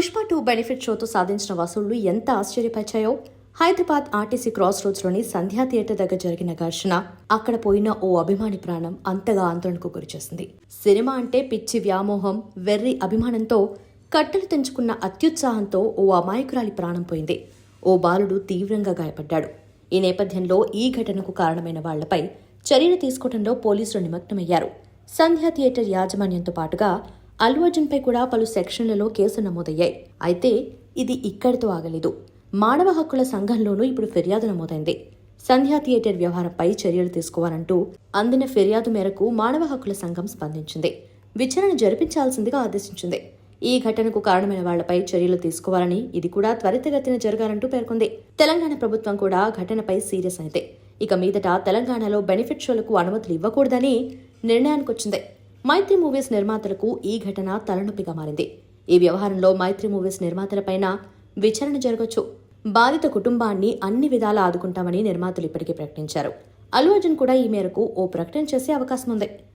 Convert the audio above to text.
Pushpa 2 benefit షోతో సాధించిన వసూళ్లు ఎంత ఆశ్చర్యపరిచాయో. హైదరాబాద్ ఆర్టీసీ క్రాస్ రోడ్స్లోని సంధ్యా థియేటర్ దగ్గర జరిగిన ఘర్షణ అక్కడ పోయిన ఓ అభిమాని ప్రాణం అంతగా ఆందోళనకు గురిచేసింది. సినిమా అంటే పిచ్చి వ్యామోహం, వెర్రి అభిమానంతో కట్టలు తెంచుకున్న అత్యుత్సాహంతో ఓ అమాయకురాలి ప్రాణం పోయింది. ఓ బాలుడు తీవ్రంగా గాయపడ్డాడు. ఈ నేపథ్యంలో ఈ ఘటనకు కారణమైన వాళ్లపై చర్యలు తీసుకోవడంలో పోలీసులు నిమగ్నమయ్యారు. సంధ్యా థియేటర్ యాజమాన్యంతో పాటుగా అల్లు అర్జున్పై కూడా పలు సెక్షన్లలో కేసు నమోదయ్యాయి. అయితే ఇది ఇక్కడితో ఆగలేదు. మానవ హక్కుల సంఘంలోనూ ఇప్పుడు ఫిర్యాదు నమోదైంది. సంధ్యా థియేటర్ వ్యవహారంపై చర్యలు తీసుకోవాలంటూ అందిన ఫిర్యాదు మేరకు మానవ హక్కుల సంఘం స్పందించింది. విచారణ జరిపించాల్సిందిగా ఆదేశించింది. ఈ ఘటనకు కారణమైన వాళ్లపై చర్యలు తీసుకోవాలని, ఇది కూడా త్వరితగతిన జరగాలంటూ పేర్కొంది. తెలంగాణ ప్రభుత్వం కూడా ఘటనపై సీరియస్ అయితే ఇక మీదట తెలంగాణలో బెనిఫిట్ షోలకు అనుమతులు ఇవ్వకూడదని నిర్ణయానికొచ్చింది. మైత్రి మూవీస్ నిర్మాతలకు ఈ ఘటన తలనొప్పిగా మారింది. ఈ వ్యవహారంలో మైత్రి మూవీస్ నిర్మాతలపైన విచారణ జరగొచ్చు. బాధిత కుటుంబాన్ని అన్ని విధాలా ఆదుకుంటామని నిర్మాతలు ఇప్పటికే ప్రకటించారు. అల్లు అర్జున్ కూడా ఈ మేరకు ఓ ప్రకటన చేసే అవకాశం ఉంది.